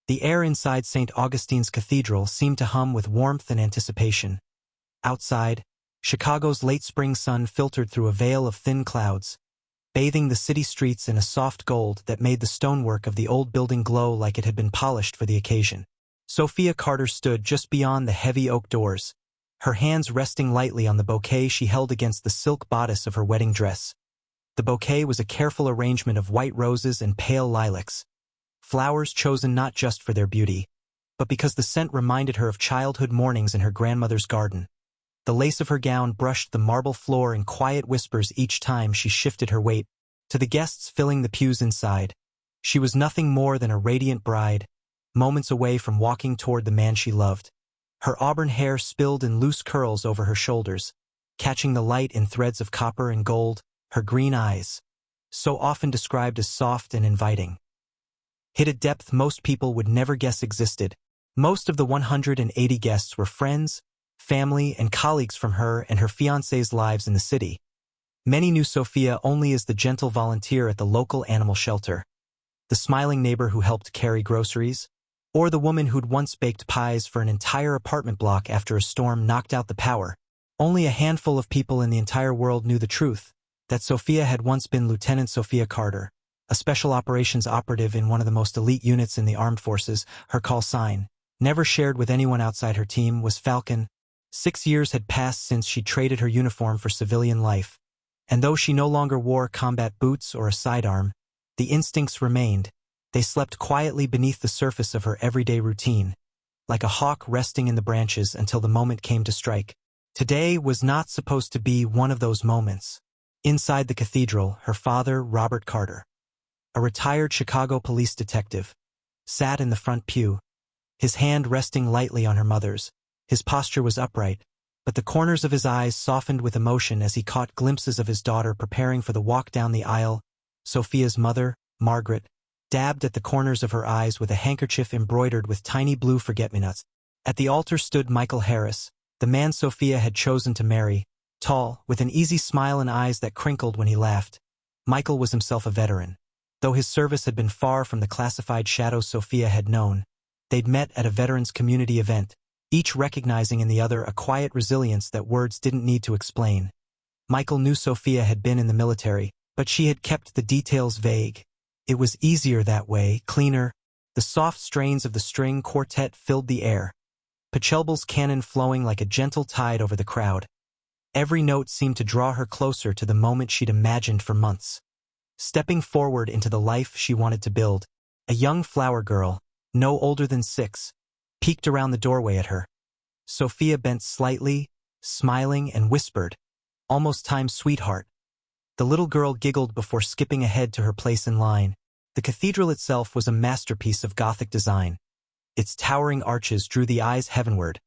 The air inside St. Augustine's Cathedral seemed to hum with warmth and anticipation. Outside, Chicago's late spring sun filtered through a veil of thin clouds, bathing the city streets in a soft gold that made the stonework of the old building glow like it had been polished for the occasion. Sophia Carter stood just beyond the heavy oak doors, her hands resting lightly on the bouquet she held against the silk bodice of her wedding dress. The bouquet was a careful arrangement of white roses and pale lilacs, flowers chosen not just for their beauty, but because the scent reminded her of childhood mornings in her grandmother's garden. The lace of her gown brushed the marble floor in quiet whispers each time she shifted her weight. To the guests filling the pews inside, she was nothing more than a radiant bride, moments away from walking toward the man she loved. Her auburn hair spilled in loose curls over her shoulders, catching the light in threads of copper and gold. Her green eyes, so often described as soft and inviting, hid a depth most people would never guess existed. Most of the 180 guests were friends, family, and colleagues from her and her fiancé's lives in the city. Many knew Sophia only as the gentle volunteer at the local animal shelter, the smiling neighbor who helped carry groceries, or the woman who'd once baked pies for an entire apartment block after a storm knocked out the power. Only a handful of people in the entire world knew the truth, that Sophia had once been Lieutenant Sophia Carter, a special operations operative in one of the most elite units in the armed forces. Her call sign, never shared with anyone outside her team, was Falcon. 6 years had passed since she traded her uniform for civilian life, and though she no longer wore combat boots or a sidearm, the instincts remained. They slept quietly beneath the surface of her everyday routine, like a hawk resting in the branches until the moment came to strike. Today was not supposed to be one of those moments. Inside the cathedral, her father, Robert Carter, a retired Chicago police detective, sat in the front pew, his hand resting lightly on her mother's. His posture was upright, but the corners of his eyes softened with emotion as he caught glimpses of his daughter preparing for the walk down the aisle. Sophia's mother, Margaret, dabbed at the corners of her eyes with a handkerchief embroidered with tiny blue forget-me-nots. At the altar stood Michael Harris, the man Sophia had chosen to marry, tall, with an easy smile and eyes that crinkled when he laughed. Michael was himself a veteran. Though his service had been far from the classified shadows Sophia had known, they'd met at a veterans community event, each recognizing in the other a quiet resilience that words didn't need to explain. Michael knew Sophia had been in the military, but she had kept the details vague. It was easier that way, cleaner. The soft strains of the string quartet filled the air, Pachelbel's canon flowing like a gentle tide over the crowd. Every note seemed to draw her closer to the moment she'd imagined for months. Stepping forward into the life she wanted to build, a young flower girl, no older than 6, peeked around the doorway at her. Sophia bent slightly, smiling, and whispered, "Almost time, sweetheart." The little girl giggled before skipping ahead to her place in line. The cathedral itself was a masterpiece of Gothic design. Its towering arches drew the eyes heavenward,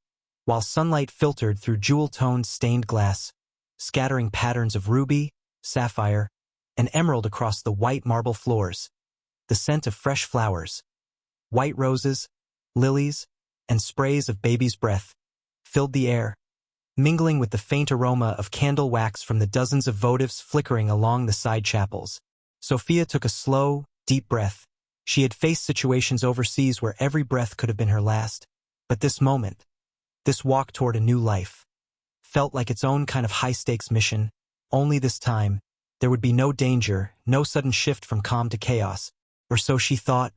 while sunlight filtered through jewel-toned stained glass, scattering patterns of ruby, sapphire, and emerald across the white marble floors. The scent of fresh flowers, white roses, lilies, and sprays of baby's breath, filled the air, mingling with the faint aroma of candle wax from the dozens of votives flickering along the side chapels. Sophia took a slow, deep breath. She had faced situations overseas where every breath could have been her last, but this moment, this walk toward a new life, felt like its own kind of high-stakes mission. Only this time, there would be no danger, no sudden shift from calm to chaos, or so she thought.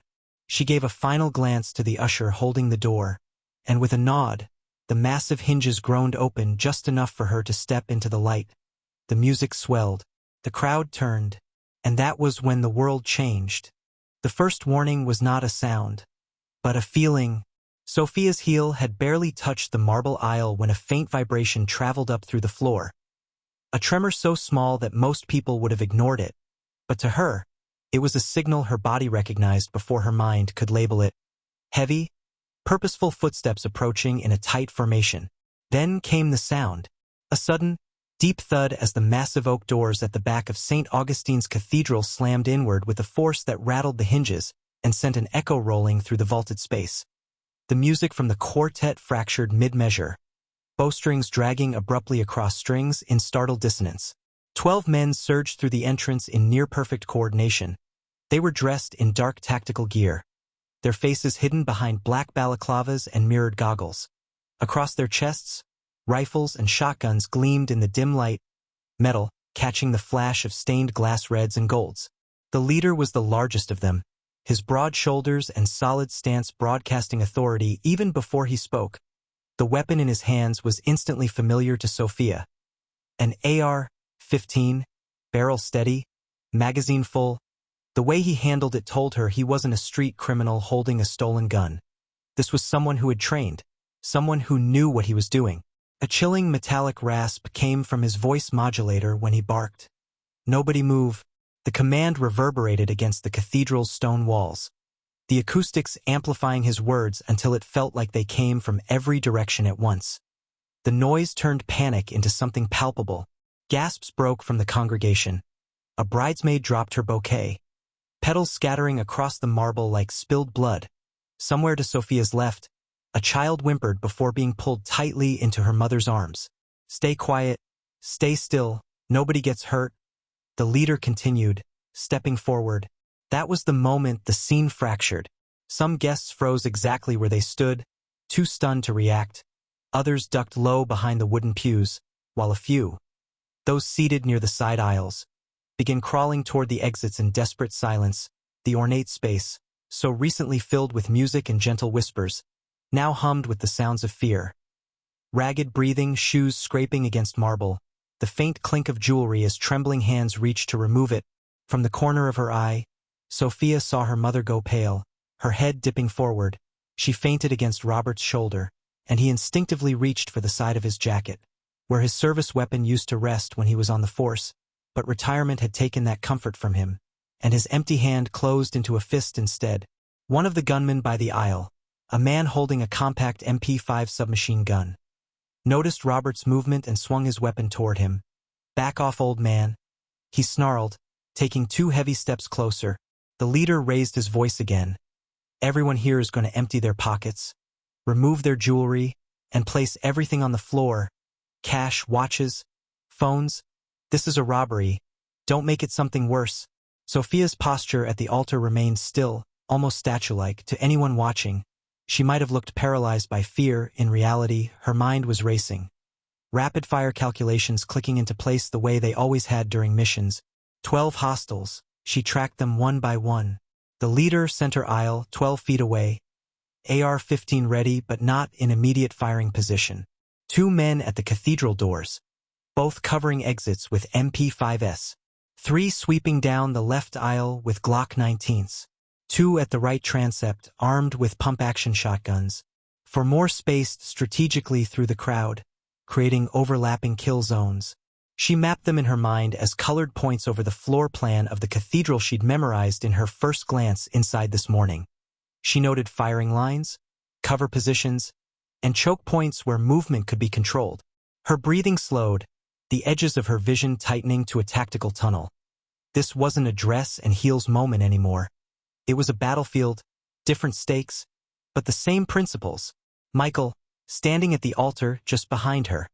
She gave a final glance to the usher holding the door, and with a nod, the massive hinges groaned open just enough for her to step into the light. The music swelled, the crowd turned, and that was when the world changed. The first warning was not a sound, but a feeling. Sophia's heel had barely touched the marble aisle when a faint vibration traveled up through the floor. A tremor so small that most people would have ignored it, but to her, it was a signal her body recognized before her mind could label it. Heavy, purposeful footsteps approaching in a tight formation. Then came the sound, a sudden, deep thud as the massive oak doors at the back of St. Augustine's Cathedral slammed inward with a force that rattled the hinges and sent an echo rolling through the vaulted space. The music from the quartet fractured mid-measure, bowstrings dragging abruptly across strings in startled dissonance. 12 men surged through the entrance in near-perfect coordination. They were dressed in dark tactical gear, their faces hidden behind black balaclavas and mirrored goggles. Across their chests, rifles and shotguns gleamed in the dim light, metal, catching the flash of stained glass reds and golds. The leader was the largest of them, his broad shoulders and solid stance broadcasting authority even before he spoke. The weapon in his hands was instantly familiar to Sophia. An AR-15, barrel steady, magazine full. The way he handled it told her he wasn't a street criminal holding a stolen gun. This was someone who had trained, someone who knew what he was doing. A chilling metallic rasp came from his voice modulator when he barked. "Nobody move." The command reverberated against the cathedral's stone walls, the acoustics amplifying his words until it felt like they came from every direction at once. The noise turned panic into something palpable. Gasps broke from the congregation. A bridesmaid dropped her bouquet, petals scattering across the marble like spilled blood. Somewhere to Sophia's left, a child whimpered before being pulled tightly into her mother's arms. "Stay quiet, stay still, nobody gets hurt." The leader continued, stepping forward. That was the moment the scene fractured. Some guests froze exactly where they stood, too stunned to react. Others ducked low behind the wooden pews, while a few, those seated near the side aisles, began crawling toward the exits in desperate silence. The ornate space, so recently filled with music and gentle whispers, now hummed with the sounds of fear. Ragged breathing, shoes scraping against marble, the faint clink of jewelry as trembling hands reached to remove it. From the corner of her eye, Sophia saw her mother go pale, her head dipping forward. She fainted against Robert's shoulder, and he instinctively reached for the side of his jacket, where his service weapon used to rest when he was on the force, but retirement had taken that comfort from him, and his empty hand closed into a fist instead. One of the gunmen by the aisle, a man holding a compact MP5 submachine gun, noticed Robert's movement and swung his weapon toward him. "Back off, old man," he snarled, taking 2 heavy steps closer. The leader raised his voice again. "Everyone here is going to empty their pockets, remove their jewelry, and place everything on the floor. Cash, watches, phones. This is a robbery. Don't make it something worse." Sophia's posture at the altar remained still, almost statue-like. To anyone watching, she might have looked paralyzed by fear. In reality, her mind was racing. Rapid-fire calculations clicking into place the way they always had during missions. 12 hostiles. She tracked them one by one. The leader, center aisle, 12 feet away. AR-15 ready, but not in immediate firing position. 2 men at the cathedral doors, both covering exits with MP5s. 3 sweeping down the left aisle with Glock 19s. 2 at the right transept, armed with pump-action shotguns. For more spaced strategically through the crowd, creating overlapping kill zones. She mapped them in her mind as colored points over the floor plan of the cathedral she'd memorized in her first glance inside this morning. She noted firing lines, cover positions, and choke points where movement could be controlled. Her breathing slowed, the edges of her vision tightening to a tactical tunnel. This wasn't a dress and heels moment anymore. It was a battlefield, different stakes, but the same principles. Michael, standing at the altar just behind her,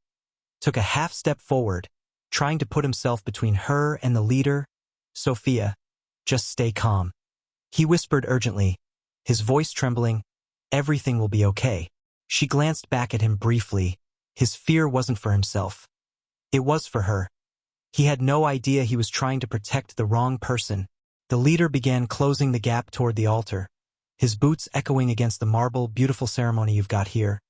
took a half step forward, trying to put himself between her and the leader. "Sophia, just stay calm," he whispered urgently, his voice trembling. "Everything will be okay." She glanced back at him briefly. His fear wasn't for himself. It was for her. He had no idea he was trying to protect the wrong person. The leader began closing the gap toward the altar, his boots echoing against the marble. "Beautiful ceremony you've got here,"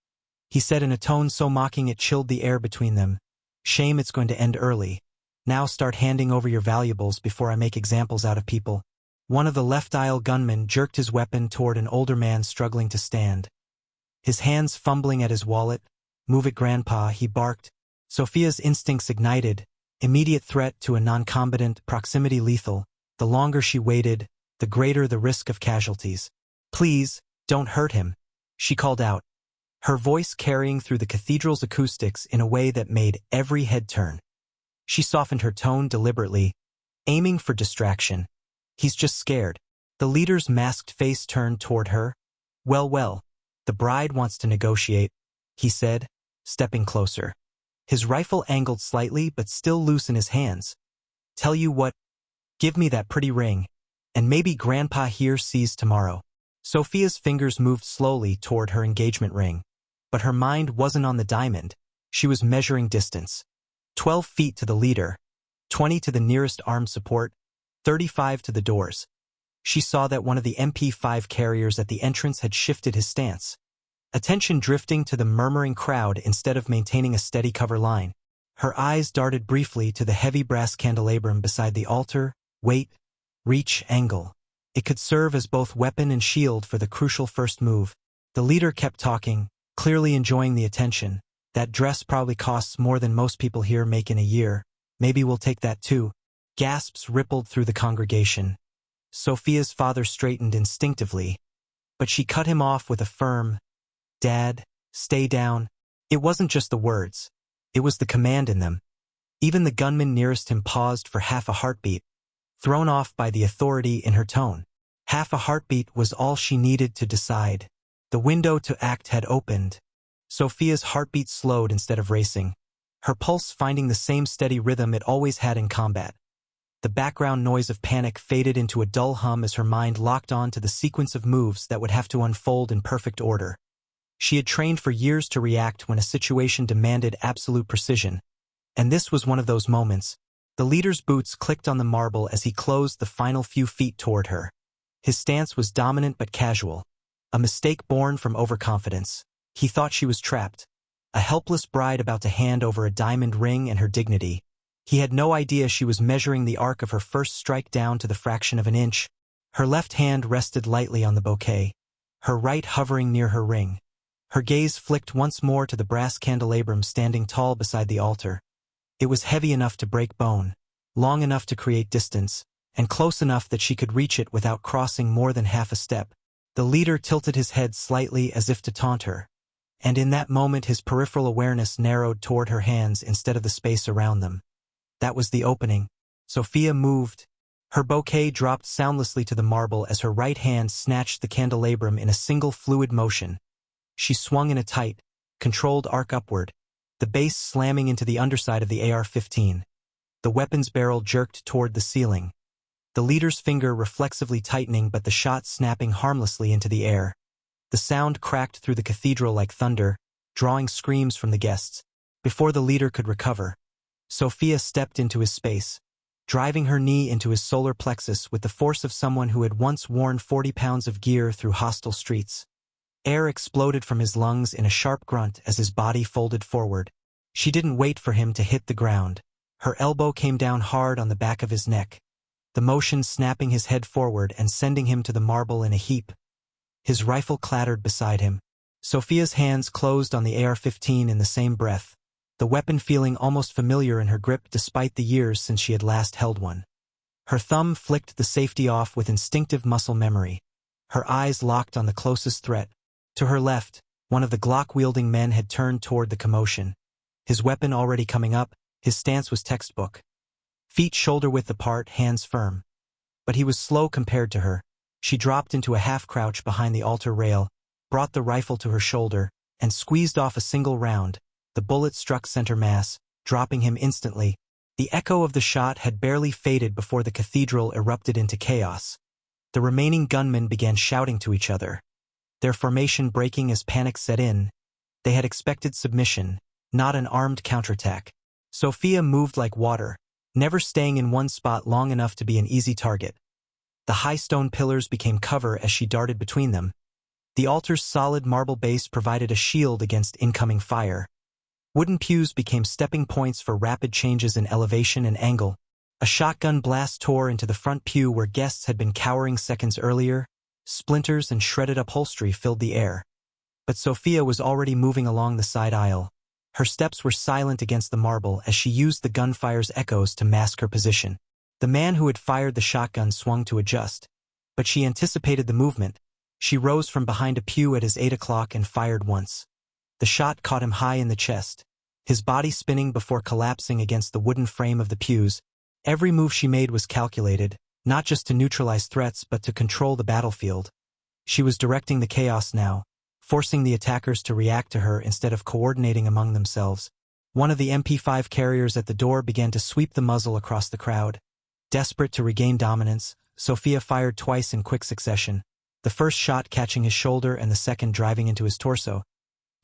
he said in a tone so mocking it chilled the air between them. "Shame it's going to end early. Now start handing over your valuables before I make examples out of people." One of the left aisle gunmen jerked his weapon toward an older man struggling to stand, his hands fumbling at his wallet. "Move it, Grandpa," he barked. Sophia's instincts ignited. Immediate threat to a non-combatant, proximity lethal. The longer she waited, the greater the risk of casualties. "Please, don't hurt him," she called out, her voice carrying through the cathedral's acoustics in a way that made every head turn. She softened her tone deliberately, aiming for distraction. "He's just scared." The leader's masked face turned toward her. Well, the bride wants to negotiate," he said, stepping closer. His rifle angled slightly but still loose in his hands. "Tell you what, give me that pretty ring, and maybe Grandpa here sees tomorrow." Sophia's fingers moved slowly toward her engagement ring. But her mind wasn't on the diamond. She was measuring distance. 12 feet to the leader, 20 to the nearest armed support, 35 to the doors. She saw that one of the MP5 carriers at the entrance had shifted his stance. Attention drifting to the murmuring crowd instead of maintaining a steady cover line. Her eyes darted briefly to the heavy brass candelabrum beside the altar. Weight, reach, angle. It could serve as both weapon and shield for the crucial first move. The leader kept talking, clearly enjoying the attention. That dress probably costs more than most people here make in a year. Maybe we'll take that too. Gasps rippled through the congregation. Sophia's father straightened instinctively, but she cut him off with a firm, "Dad, stay down." It wasn't just the words. It was the command in them. Even the gunman nearest him paused for half a heartbeat, thrown off by the authority in her tone. Half a heartbeat was all she needed to decide. The window to act had opened. Sophia's heartbeat slowed instead of racing, her pulse finding the same steady rhythm it always had in combat. The background noise of panic faded into a dull hum as her mind locked on to the sequence of moves that would have to unfold in perfect order. She had trained for years to react when a situation demanded absolute precision, and this was one of those moments. The leader's boots clicked on the marble as he closed the final few feet toward her. His stance was dominant but casual, a mistake born from overconfidence. He thought she was trapped, a helpless bride about to hand over a diamond ring and her dignity. He had no idea she was measuring the arc of her first strike down to the fraction of an inch. Her left hand rested lightly on the bouquet, her right hovering near her ring. Her gaze flicked once more to the brass candelabrum standing tall beside the altar. It was heavy enough to break bone, long enough to create distance, and close enough that she could reach it without crossing more than half a step. The leader tilted his head slightly as if to taunt her, and in that moment his peripheral awareness narrowed toward her hands instead of the space around them. That was the opening. Sophia moved. Her bouquet dropped soundlessly to the marble as her right hand snatched the candelabrum in a single fluid motion. She swung in a tight, controlled arc upward, the base slamming into the underside of the AR-15. The weapon's barrel jerked toward the ceiling, the leader's finger reflexively tightening but the shot snapping harmlessly into the air. The sound cracked through the cathedral like thunder, drawing screams from the guests. Before the leader could recover, Sophia stepped into his space, driving her knee into his solar plexus with the force of someone who had once worn 40 pounds of gear through hostile streets. Air exploded from his lungs in a sharp grunt as his body folded forward. She didn't wait for him to hit the ground. Her elbow came down hard on the back of his neck, the motion snapping his head forward and sending him to the marble in a heap. His rifle clattered beside him. Sophia's hands closed on the AR-15 in the same breath, the weapon feeling almost familiar in her grip despite the years since she had last held one. Her thumb flicked the safety off with instinctive muscle memory. Her eyes locked on the closest threat. To her left, one of the Glock-wielding men had turned toward the commotion. His weapon already coming up, his stance was textbook. Feet shoulder-width apart, hands firm. But he was slow compared to her. She dropped into a half-crouch behind the altar rail, brought the rifle to her shoulder, and squeezed off a single round. The bullet struck center mass, dropping him instantly. The echo of the shot had barely faded before the cathedral erupted into chaos. The remaining gunmen began shouting to each other, their formation breaking as panic set in. They had expected submission, not an armed counterattack. Sophia moved like water, never staying in one spot long enough to be an easy target. The high stone pillars became cover as she darted between them. The altar's solid marble base provided a shield against incoming fire. Wooden pews became stepping points for rapid changes in elevation and angle. A shotgun blast tore into the front pew where guests had been cowering seconds earlier. Splinters and shredded upholstery filled the air. But Sophia was already moving along the side aisle. Her steps were silent against the marble as she used the gunfire's echoes to mask her position. The man who had fired the shotgun swung to adjust, but she anticipated the movement. She rose from behind a pew at his 8 o'clock and fired once. The shot caught him high in the chest, his body spinning before collapsing against the wooden frame of the pews. Every move she made was calculated, not just to neutralize threats but to control the battlefield. She was directing the chaos now, forcing the attackers to react to her instead of coordinating among themselves. One of the MP5 carriers at the door began to sweep the muzzle across the crowd. Desperate to regain dominance, Sophia fired twice in quick succession. the first shot catching his shoulder and the second driving into his torso.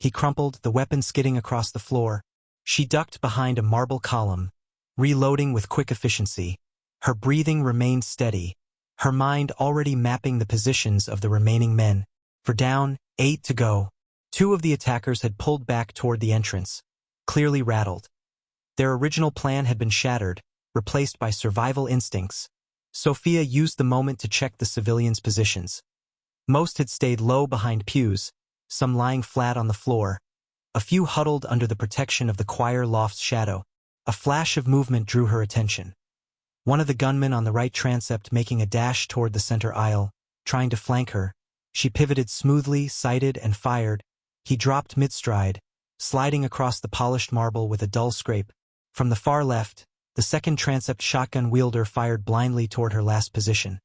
He crumpled, the weapon skidding across the floor. She ducked behind a marble column, reloading with quick efficiency. Her breathing remained steady, her mind already mapping the positions of the remaining men. For down, 8 to go. 2 of the attackers had pulled back toward the entrance, clearly rattled. Their original plan had been shattered, replaced by survival instincts. Sophia used the moment to check the civilians' positions. Most had stayed low behind pews, some lying flat on the floor. A few huddled under the protection of the choir loft's shadow. A flash of movement drew her attention. One of the gunmen on the right transept making a dash toward the center aisle, trying to flank her. She pivoted smoothly, sighted, and fired. He dropped mid-stride, sliding across the polished marble with a dull scrape. From the far left, the second transept shotgun wielder fired blindly toward her last position.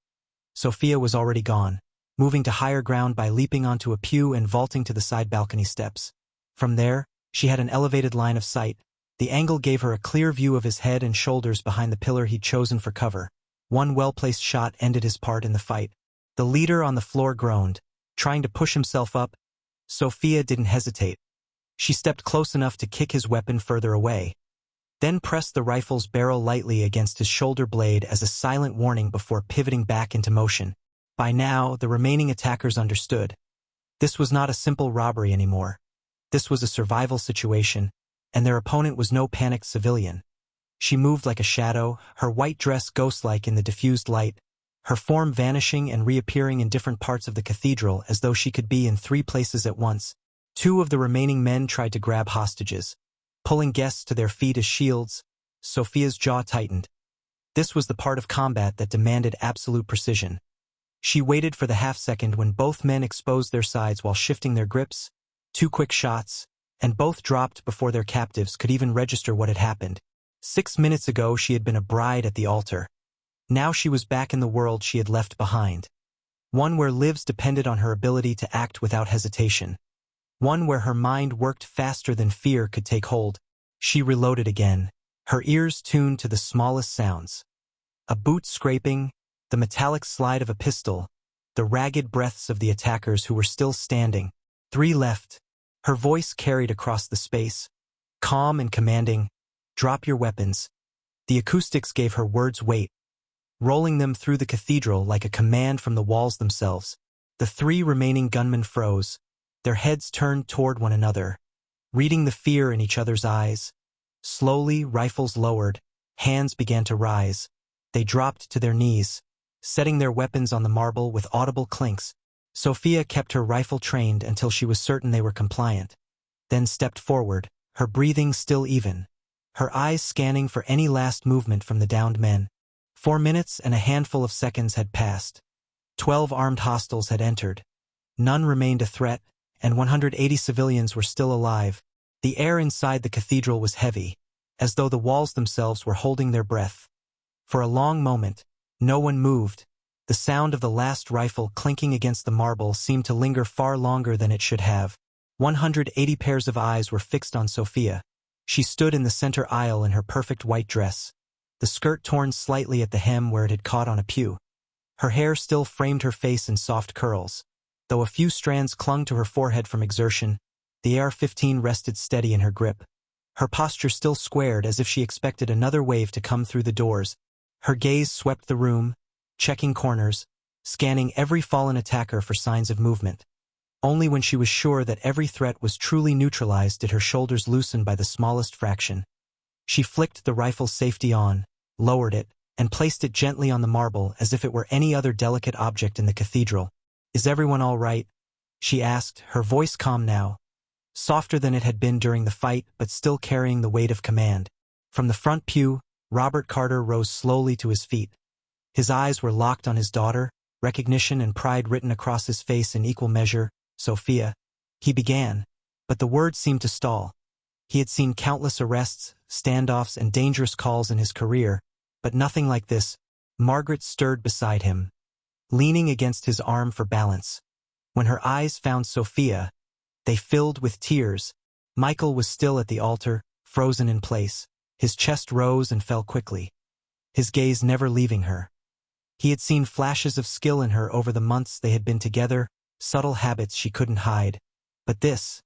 Sophia was already gone, moving to higher ground by leaping onto a pew and vaulting to the side balcony steps. From there, she had an elevated line of sight. The angle gave her a clear view of his head and shoulders behind the pillar he'd chosen for cover. One well-placed shot ended his part in the fight. The leader on the floor groaned, trying to push himself up. Sophia didn't hesitate. She stepped close enough to kick his weapon further away, then pressed the rifle's barrel lightly against his shoulder blade as a silent warning before pivoting back into motion. By now, the remaining attackers understood. This was not a simple robbery anymore. This was a survival situation, and their opponent was no panicked civilian. She moved like a shadow, her white dress ghost-like in the diffused light, her form vanishing and reappearing in different parts of the cathedral as though she could be in 3 places at once. 2 of the remaining men tried to grab hostages, pulling guests to their feet as shields. Sophia's jaw tightened. This was the part of combat that demanded absolute precision. She waited for the half-second when both men exposed their sides while shifting their grips. 2 quick shots, and both dropped before their captives could even register what had happened. 6 minutes ago she had been a bride at the altar. Now she was back in the world she had left behind. One where lives depended on her ability to act without hesitation. One where her mind worked faster than fear could take hold. She reloaded again, her ears tuned to the smallest sounds. A boot scraping, the metallic slide of a pistol, the ragged breaths of the attackers who were still standing. 3 left. Her voice carried across the space, calm and commanding. Drop your weapons. The acoustics gave her words weight, rolling them through the cathedral like a command from the walls themselves. The 3 remaining gunmen froze, their heads turned toward one another, reading the fear in each other's eyes. Slowly, rifles lowered, hands began to rise. They dropped to their knees, setting their weapons on the marble with audible clinks. Sophia kept her rifle trained until she was certain they were compliant, then stepped forward, her breathing still even, her eyes scanning for any last movement from the downed men. 4 minutes and a handful of seconds had passed. 12 armed hostiles had entered. None remained a threat, and 180 civilians were still alive. The air inside the cathedral was heavy, as though the walls themselves were holding their breath. For a long moment, no one moved. The sound of the last rifle clinking against the marble seemed to linger far longer than it should have. 180 pairs of eyes were fixed on Sophia. She stood in the center aisle in her perfect white dress, the skirt torn slightly at the hem where it had caught on a pew. Her hair still framed her face in soft curls. Though a few strands clung to her forehead from exertion, the AR-15 rested steady in her grip. Her posture still squared as if she expected another wave to come through the doors. Her gaze swept the room, checking corners, scanning every fallen attacker for signs of movement. Only when she was sure that every threat was truly neutralized did her shoulders loosen by the smallest fraction. She flicked the rifle's safety on, lowered it, and placed it gently on the marble as if it were any other delicate object in the cathedral. "Is everyone all right?" she asked, her voice calm now, softer than it had been during the fight but still carrying the weight of command. From the front pew, Robert Carter rose slowly to his feet. His eyes were locked on his daughter, recognition and pride written across his face in equal measure. "Sophia," he began, but the words seemed to stall. He had seen countless arrests, standoffs, and dangerous calls in his career, but nothing like this. Margaret stirred beside him, leaning against his arm for balance. When her eyes found Sophia, they filled with tears. Michael was still at the altar, frozen in place. His chest rose and fell quickly, his gaze never leaving her. He had seen flashes of skill in her over the months they had been together, subtle habits she couldn't hide. But this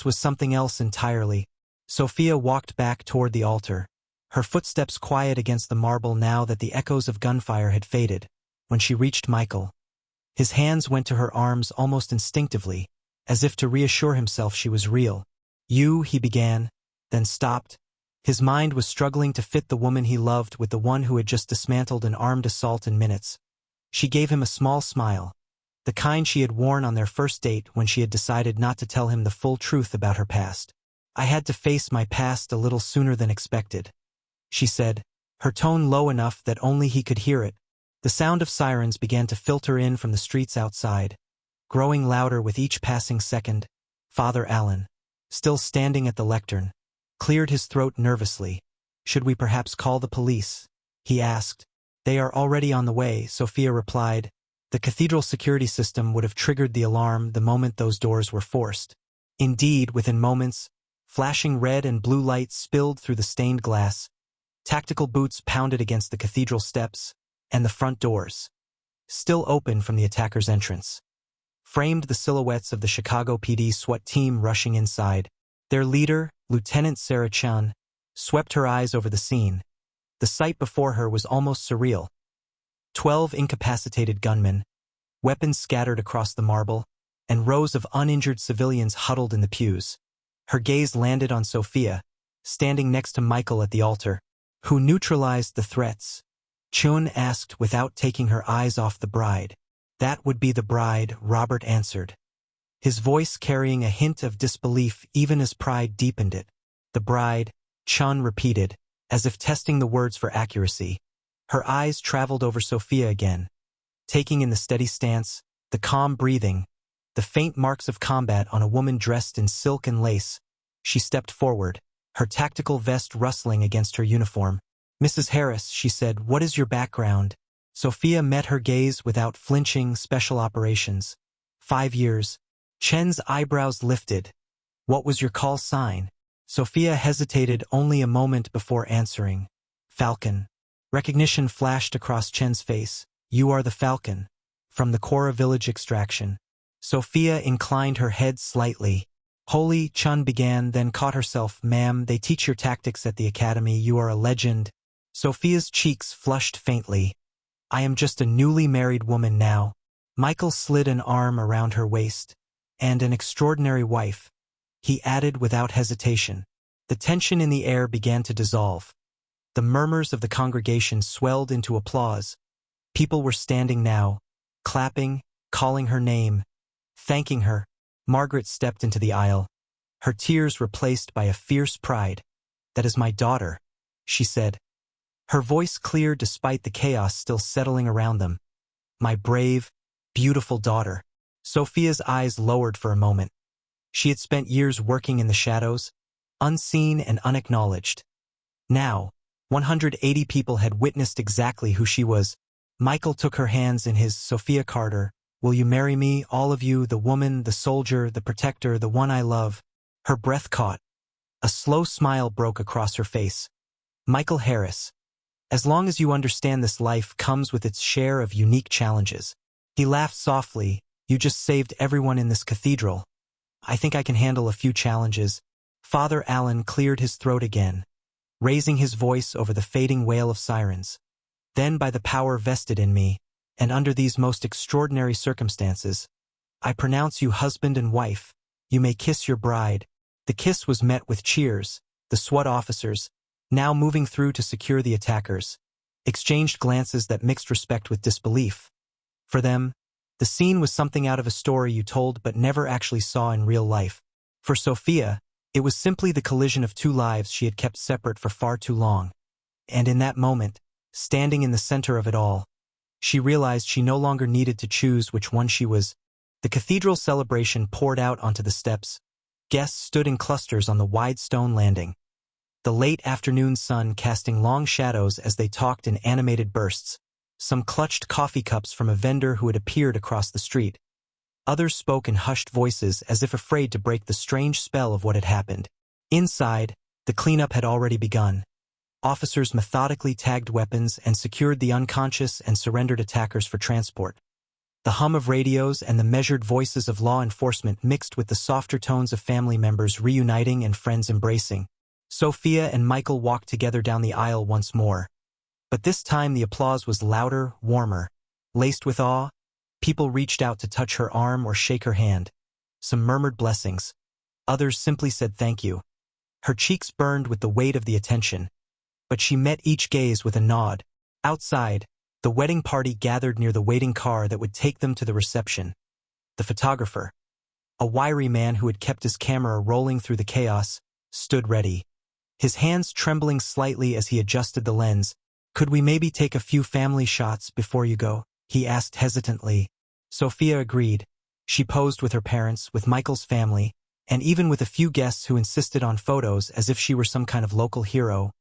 was something else entirely. Sophia walked back toward the altar, her footsteps quiet against the marble now that the echoes of gunfire had faded. When she reached Michael, his hands went to her arms almost instinctively, as if to reassure himself she was real. "You," he began, then stopped. His mind was struggling to fit the woman he loved with the one who had just dismantled an armed assault in minutes. She gave him a small smile, the kind she had worn on their first date when she had decided not to tell him the full truth about her past. "I had to face my past a little sooner than expected," she said, her tone low enough that only he could hear it. The sound of sirens began to filter in from the streets outside, growing louder with each passing second. Father Allen, still standing at the lectern, cleared his throat nervously. "Should we perhaps call the police?" he asked. "They are already on the way," Sophia replied. The cathedral security system would have triggered the alarm the moment those doors were forced. Indeed, within moments, flashing red and blue lights spilled through the stained glass. Tactical boots pounded against the cathedral steps, and the front doors, still open from the attacker's entrance, framed the silhouettes of the Chicago PD SWAT team rushing inside. Their leader, Lieutenant Sarah Chun, swept her eyes over the scene. The sight before her was almost surreal. 12 incapacitated gunmen, weapons scattered across the marble, and rows of uninjured civilians huddled in the pews. Her gaze landed on Sophia, standing next to Michael at the altar. "Who neutralized the threats?" Chun asked without taking her eyes off the bride. "That would be the bride," Robert answered, his voice carrying a hint of disbelief even as pride deepened it. "The bride," Chun repeated, as if testing the words for accuracy. Her eyes traveled over Sophia again, taking in the steady stance, the calm breathing, the faint marks of combat on a woman dressed in silk and lace. She stepped forward, her tactical vest rustling against her uniform. "Mrs. Harris," she said, "what is your background?" Sophia met her gaze without flinching. "Special operations." 5 years. Chen's eyebrows lifted. "What was your call sign?" Sophia hesitated only a moment before answering. "Falcon." Recognition flashed across Chen's face. "You are the Falcon, from the Cora village extraction." Sophia inclined her head slightly. "Holy," Chun began, then caught herself. "Ma'am, they teach your tactics at the academy. You are a legend." Sophia's cheeks flushed faintly. "I am just a newly married woman now." Michael slid an arm around her waist. "And an extraordinary wife," he added without hesitation. The tension in the air began to dissolve. The murmurs of the congregation swelled into applause. People were standing now, clapping, calling her name, thanking her. Margaret stepped into the aisle, her tears replaced by a fierce pride. "That is my daughter," she said, her voice clear despite the chaos still settling around them. "My brave, beautiful daughter." Sophia's eyes lowered for a moment. She had spent years working in the shadows, unseen and unacknowledged. Now, 180 people had witnessed exactly who she was. Michael took her hands in his. "Sophia Carter, will you marry me, all of you, the woman, the soldier, the protector, the one I love?" Her breath caught. A slow smile broke across her face. "Michael Harris, as long as you understand this life comes with its share of unique challenges." He laughed softly. "You just saved everyone in this cathedral. I think I can handle a few challenges." Father Allen cleared his throat again, raising his voice over the fading wail of sirens. "Then by the power vested in me, and under these most extraordinary circumstances, I pronounce you husband and wife. You may kiss your bride." The kiss was met with cheers. The SWAT officers, now moving through to secure the attackers, exchanged glances that mixed respect with disbelief. For them, the scene was something out of a story you told but never actually saw in real life. For Sophia, it was simply the collision of two lives she had kept separate for far too long. And in that moment, standing in the center of it all, she realized she no longer needed to choose which one she was. The cathedral celebration poured out onto the steps. Guests stood in clusters on the wide stone landing, the late afternoon sun casting long shadows as they talked in animated bursts. Some clutched coffee cups from a vendor who had appeared across the street. Others spoke in hushed voices as if afraid to break the strange spell of what had happened. Inside, the cleanup had already begun. Officers methodically tagged weapons and secured the unconscious and surrendered attackers for transport. The hum of radios and the measured voices of law enforcement mixed with the softer tones of family members reuniting and friends embracing. Sophia and Michael walked together down the aisle once more. But this time the applause was louder, warmer. Laced with awe, people reached out to touch her arm or shake her hand. Some murmured blessings. Others simply said thank you. Her cheeks burned with the weight of the attention. But she met each gaze with a nod. Outside, the wedding party gathered near the waiting car that would take them to the reception. The photographer, a wiry man who had kept his camera rolling through the chaos, stood ready. His hands trembling slightly as he adjusted the lens. "Could we maybe take a few family shots before you go?" he asked hesitantly. Sophia agreed. She posed with her parents, with Michael's family, and even with a few guests who insisted on photos as if she were some kind of local hero.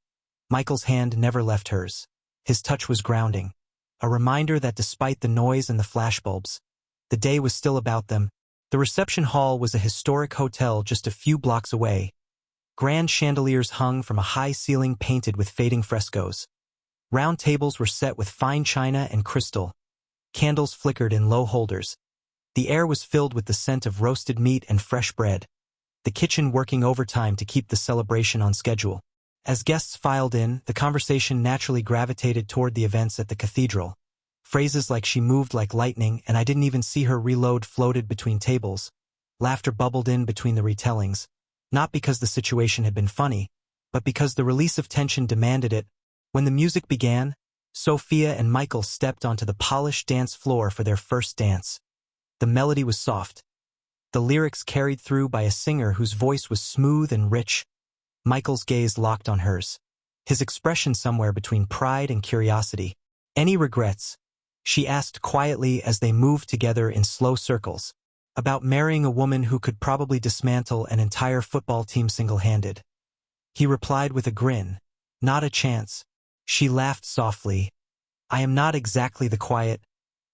Michael's hand never left hers. His touch was grounding. A reminder that despite the noise and the flashbulbs, the day was still about them. The reception hall was a historic hotel just a few blocks away. Grand chandeliers hung from a high ceiling painted with fading frescoes. Round tables were set with fine china and crystal. Candles flickered in low holders. The air was filled with the scent of roasted meat and fresh bread. The kitchen working overtime to keep the celebration on schedule. As guests filed in, the conversation naturally gravitated toward the events at the cathedral. Phrases like "she moved like lightning" and "I didn't even see her reload" floated between tables. Laughter bubbled in between the retellings, not because the situation had been funny, but because the release of tension demanded it. When the music began, Sophia and Michael stepped onto the polished dance floor for their first dance. The melody was soft, the lyrics carried through by a singer whose voice was smooth and rich. Michael's gaze locked on hers, his expression somewhere between pride and curiosity. "Any regrets?" she asked quietly as they moved together in slow circles. "About marrying a woman who could probably dismantle an entire football team single-handed?" He replied with a grin. "Not a chance." She laughed softly. "I am not exactly the quiet,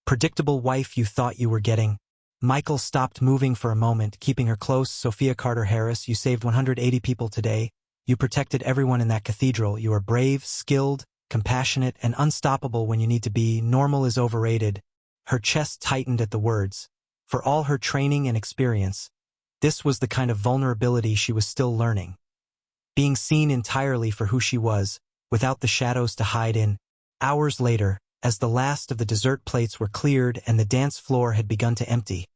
predictable wife you thought you were getting." Michael stopped moving for a moment, keeping her close. "Sophia Carter Harris, you saved 180 people today. You protected everyone in that cathedral. You are brave, skilled, compassionate, and unstoppable when you need to be. Normal is overrated." Her chest tightened at the words. For all her training and experience, this was the kind of vulnerability she was still learning. Being seen entirely for who she was, without the shadows to hide in. Hours later, as the last of the dessert plates were cleared and the dance floor had begun to empty,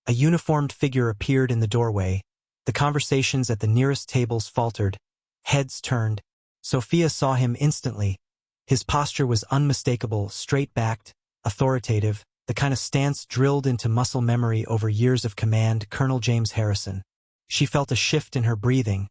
a uniformed figure appeared in the doorway. The conversations at the nearest tables faltered. Heads turned. Sophia saw him instantly. His posture was unmistakable, straight-backed, authoritative, the kind of stance drilled into muscle memory over years of command. Colonel James Harrison. She felt a shift in her breathing.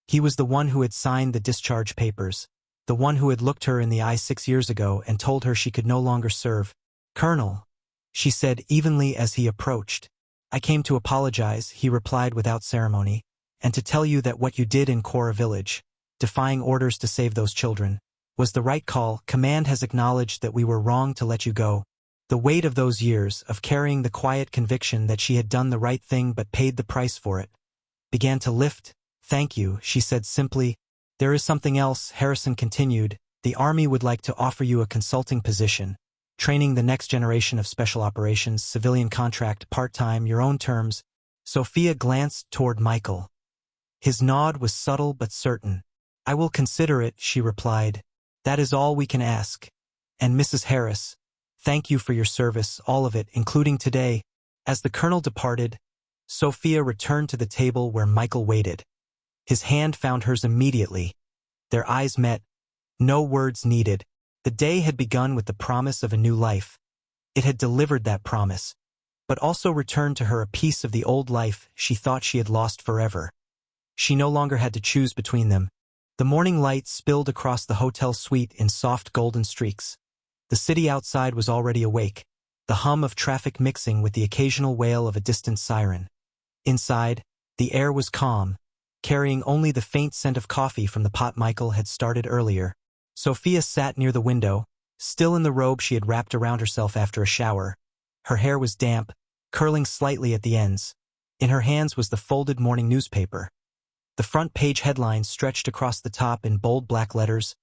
He was the one who had signed the discharge papers, the one who had looked her in the eye 6 years ago and told her she could no longer serve. "Colonel," she said evenly as he approached. "I came to apologize," he replied without ceremony, "and to tell you that what you did in Cora Village, defying orders to save those children, was the right call. Command has acknowledged that we were wrong to let you go." The weight of those years, of carrying the quiet conviction that she had done the right thing but paid the price for it, began to lift. "Thank you," she said simply. "There is something else," Harrison continued. "The Army would like to offer you a consulting position, training the next generation of special operations, civilian contract, part-time, your own terms." Sophia glanced toward Michael. His nod was subtle but certain. "I will consider it," she replied. "That is all we can ask. And Mrs. Harris, thank you for your service, all of it, including today." As the colonel departed, Sophia returned to the table where Michael waited. His hand found hers immediately. Their eyes met. No words needed. The day had begun with the promise of a new life. It had delivered that promise, but also returned to her a piece of the old life she thought she had lost forever. She no longer had to choose between them. The morning light spilled across the hotel suite in soft golden streaks. The city outside was already awake, the hum of traffic mixing with the occasional wail of a distant siren. Inside, the air was calm, carrying only the faint scent of coffee from the pot Michael had started earlier. Sophia sat near the window, still in the robe she had wrapped around herself after a shower. Her hair was damp, curling slightly at the ends. In her hands was the folded morning newspaper. The front page headlines stretched across the top in bold black letters.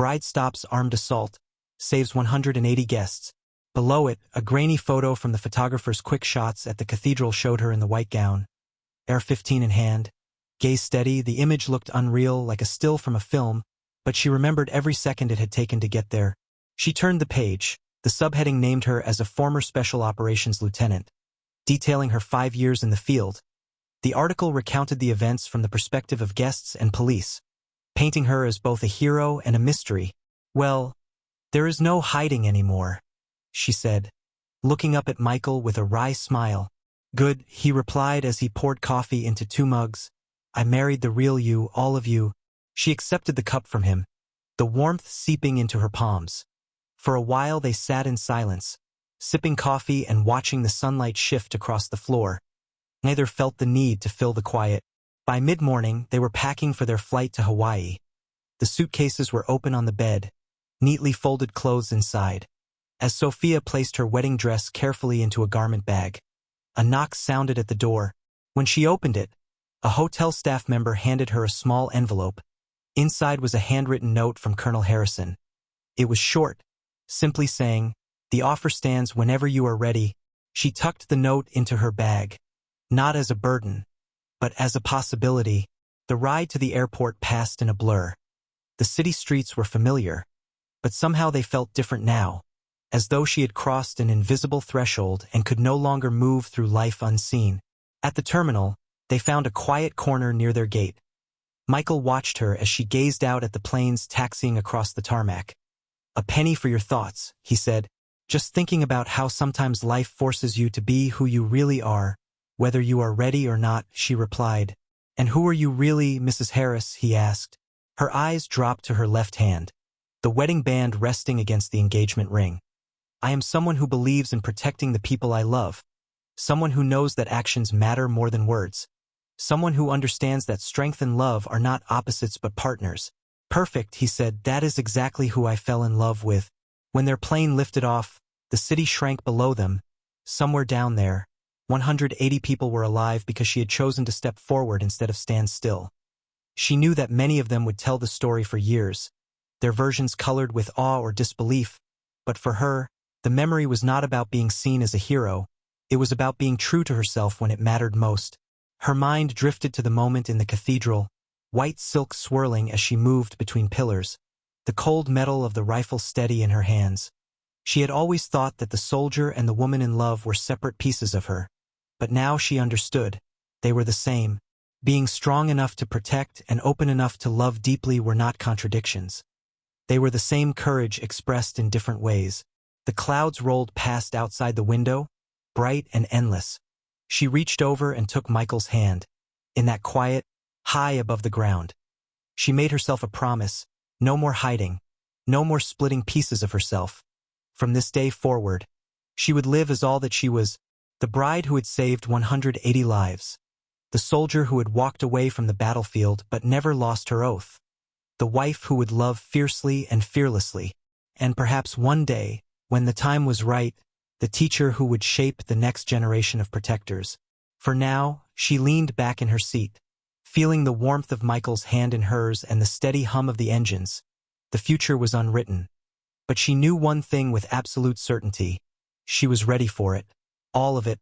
Bride stops armed assault, saves 180 guests. Below it, a grainy photo from the photographer's quick shots at the cathedral showed her in the white gown, AR-15 in hand. Gaze steady, the image looked unreal, like a still from a film, but she remembered every second it had taken to get there. She turned the page. The subheading named her as a former Special Operations Lieutenant, detailing her 5 years in the field. The article recounted the events from the perspective of guests and police, painting her as both a hero and a mystery. "Well, there is no hiding anymore," she said, looking up at Michael with a wry smile. "Good," he replied as he poured coffee into 2 mugs. "I married the real you, all of you." She accepted the cup from him, the warmth seeping into her palms. For a while they sat in silence, sipping coffee and watching the sunlight shift across the floor. Neither felt the need to fill the quiet. By mid-morning, they were packing for their flight to Hawaii. The suitcases were open on the bed, neatly folded clothes inside. As Sophia placed her wedding dress carefully into a garment bag, a knock sounded at the door. When she opened it, a hotel staff member handed her a small envelope. Inside was a handwritten note from Colonel Harrison. It was short, simply saying, "The offer stands whenever you are ready." She tucked the note into her bag, not as a burden, but as a possibility. The ride to the airport passed in a blur. The city streets were familiar, but somehow they felt different now, as though she had crossed an invisible threshold and could no longer move through life unseen. At the terminal, they found a quiet corner near their gate. Michael watched her as she gazed out at the planes taxiing across the tarmac. "A penny for your thoughts," he said, "just thinking about how sometimes life forces you to be who you really are, whether you are ready or not," she replied. "And who are you really, Mrs. Harris?" he asked. Her eyes dropped to her left hand, the wedding band resting against the engagement ring. "I am someone who believes in protecting the people I love, someone who knows that actions matter more than words, someone who understands that strength and love are not opposites but partners." "Perfect," he said. "That is exactly who I fell in love with." When their plane lifted off, the city shrank below them. Somewhere down there, 180 people were alive because she had chosen to step forward instead of stand still. She knew that many of them would tell the story for years, their versions colored with awe or disbelief, but for her, the memory was not about being seen as a hero. It was about being true to herself when it mattered most. Her mind drifted to the moment in the cathedral, white silk swirling as she moved between pillars, the cold metal of the rifle steady in her hands. She had always thought that the soldier and the woman in love were separate pieces of her, but now she understood. They were the same. Being strong enough to protect and open enough to love deeply were not contradictions. They were the same courage expressed in different ways. The clouds rolled past outside the window, bright and endless. She reached over and took Michael's hand. In that quiet, high above the ground, she made herself a promise: no more hiding, no more splitting pieces of herself. From this day forward, she would live as all that she was: the bride who had saved 180 lives, the soldier who had walked away from the battlefield but never lost her oath, the wife who would love fiercely and fearlessly, and perhaps one day, when the time was right, the teacher who would shape the next generation of protectors. For now, she leaned back in her seat, feeling the warmth of Michael's hand in hers and the steady hum of the engines. The future was unwritten, but she knew one thing with absolute certainty: she was ready for it, all of it,